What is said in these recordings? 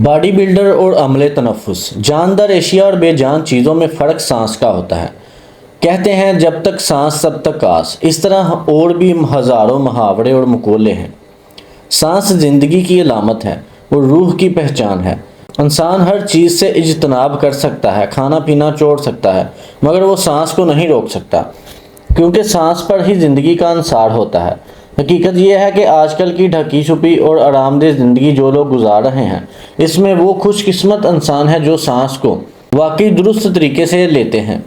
Body builder اور عملے تنفس۔ جاندار اشیاء اور بے جان چیزوں میں فرق سانس کا ہوتا ہے۔ کہتے ہیں جب تک سانس تب تک آس۔ اس طرح اور بھی ہزاروں محاورے اور مقولے ہیں۔ سانس زندگی کی علامت ہے اور روح کی پہچان ہے۔ انسان ہر چیز سے اجتناب کر سکتا ہے، کھانا پینا چھوڑ سکتا ہے، مگر وہ سانس کو نہیں روک سکتا، کیونکہ سانس پر ہی زندگی کا انحصار ہوتا ہے۔ حقیقت یہ ہے کہ آج کل کی ڈھکی چھپی اور آرام دہ زندگی جو لوگ گزار رہے ہیں، اس میں وہ خوش قسمت انسان ہے جو سانس کو واقعی درست طریقے سے لیتے ہیں،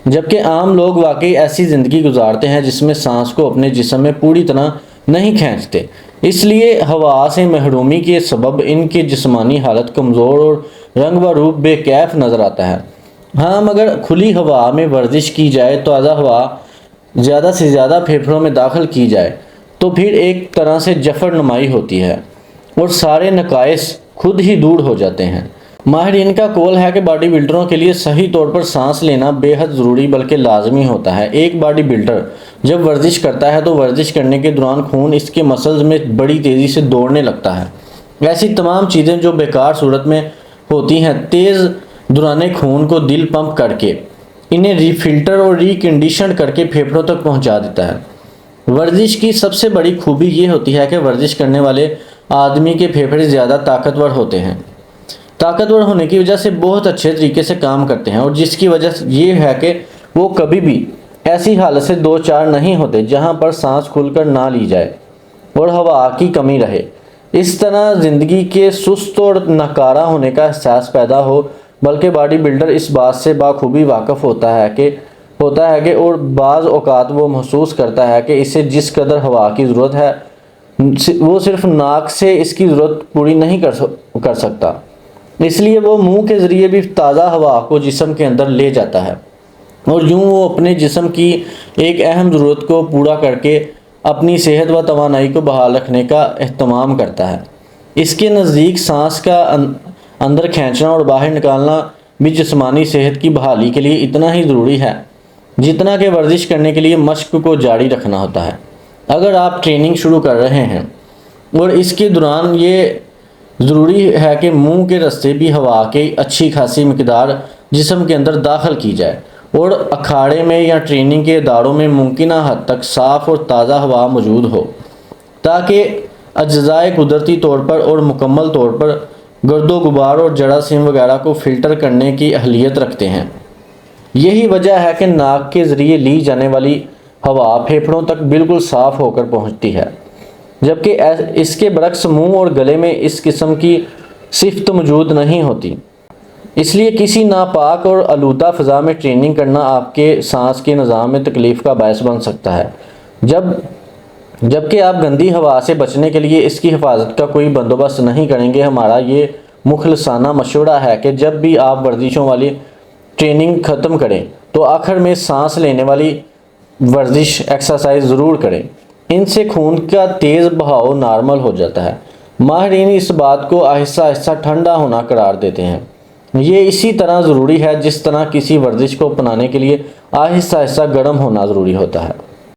جبکہ عام لوگ واقعی ایسی زندگی گزارتے ہیں جس میں سانس کو اپنے جسم میں پوری طرح نہیں کھینچتے۔ اس لیے ہوا سے محرومی کے سبب ان کی جسمانی حالت کمزور اور رنگ و روپ بے کیف نظر آتا ہے۔ ہاں، مگر کھلی ہوا میں ورزش کی جائے، تازہ ہوا زیادہ سے زیادہ پھیپھڑوں میں داخل کی جائے تو پھر ایک طرح سے جفر نمائی ہوتی ہے اور سارے نقائص خود ہی دور ہو جاتے ہیں۔ ماہرین کا قول ہے کہ باڈی بلڈروں کے لیے صحیح طور پر سانس لینا بے حد ضروری بلکہ لازمی ہوتا ہے۔ ایک باڈی بلڈر جب ورزش کرتا ہے تو ورزش کرنے کے دوران خون اس کے مسلز میں بڑی تیزی سے دوڑنے لگتا ہے۔ ایسی تمام چیزیں جو بیکار صورت میں ہوتی ہیں، تیز دوران خون کو دل پمپ کر کے انہیں ری فلٹر اور ری کنڈیشن کر کے پھیپھڑوں تک پہنچا دیتا ہے۔ ورزش کی سب سے بڑی خوبی یہ ہوتی ہے کہ ورزش کرنے والے آدمی کے پھیپھڑے زیادہ طاقتور ہوتے ہیں۔ طاقتور ہونے کی وجہ سے بہت اچھے طریقے سے کام کرتے ہیں، اور جس کی وجہ یہ ہے کہ وہ کبھی بھی ایسی حالت سے دو چار نہیں ہوتے جہاں پر سانس کھل کر نہ لی جائے اور ہوا کی کمی رہے۔ اس طرح زندگی کے سست اور ناکارہ ہونے کا احساس پیدا ہو، بلکہ باڈی بلڈر اس بات سے بخوبی واقف ہوتا ہے کہ اور بعض اوقات وہ محسوس کرتا ہے کہ اسے جس قدر ہوا کی ضرورت ہے وہ صرف ناک سے اس کی ضرورت پوری نہیں کر سکتا، اس لیے وہ منہ کے ذریعے بھی تازہ ہوا کو جسم کے اندر لے جاتا ہے، اور یوں وہ اپنے جسم کی ایک اہم ضرورت کو پورا کر کے اپنی صحت و توانائی کو بحال رکھنے کا اہتمام کرتا ہے۔ اس کے نزدیک سانس کا اندر کھینچنا اور باہر نکالنا بھی جسمانی صحت کی بحالی کے لیے اتنا ہی ضروری ہے جتنا کہ ورزش کرنے کے لیے مشق کو جاری رکھنا ہوتا ہے۔ اگر آپ ٹریننگ شروع کر رہے ہیں اور اس کے دوران یہ ضروری ہے کہ منہ کے راستے بھی ہوا کی اچھی خاصی مقدار جسم کے اندر داخل کی جائے، اور اکھاڑے میں یا ٹریننگ کے اداروں میں ممکنہ حد تک صاف اور تازہ ہوا موجود ہو، تاکہ اجزائے قدرتی طور پر اور مکمل طور پر گرد و غبار اور جراثیم وغیرہ کو فلٹر کرنے کی اہلیت رکھتے ہیں۔ یہی وجہ ہے کہ ناک کے ذریعے لی جانے والی ہوا پھیپھڑوں تک بالکل صاف ہو کر پہنچتی ہے، جبکہ اس کے برعکس منہ اور گلے میں اس قسم کی صفت موجود نہیں ہوتی۔ اس لیے کسی ناپاک اور آلودہ فضا میں ٹریننگ کرنا آپ کے سانس کے نظام میں تکلیف کا باعث بن سکتا ہے، جبکہ آپ گندی ہوا سے بچنے کے لیے اس کی حفاظت کا کوئی بندوبست نہیں کریں گے۔ ہمارا یہ مخلصانہ مشورہ ہے کہ جب بھی آپ ورزشوں والی ٹریننگ ختم کریں تو آخر میں سانس لینے والی ورزش ایکسرسائز ضرور کریں۔ ان سے خون کا تیز بہاؤ نارمل ہو جاتا ہے۔ ماہرین اس بات کو آہستہ آہستہ ٹھنڈا ہونا قرار دیتے ہیں۔ یہ اسی طرح ضروری ہے جس طرح کسی ورزش کو اپنانے کے لیے آہستہ آہستہ گرم ہونا ضروری ہوتا ہے۔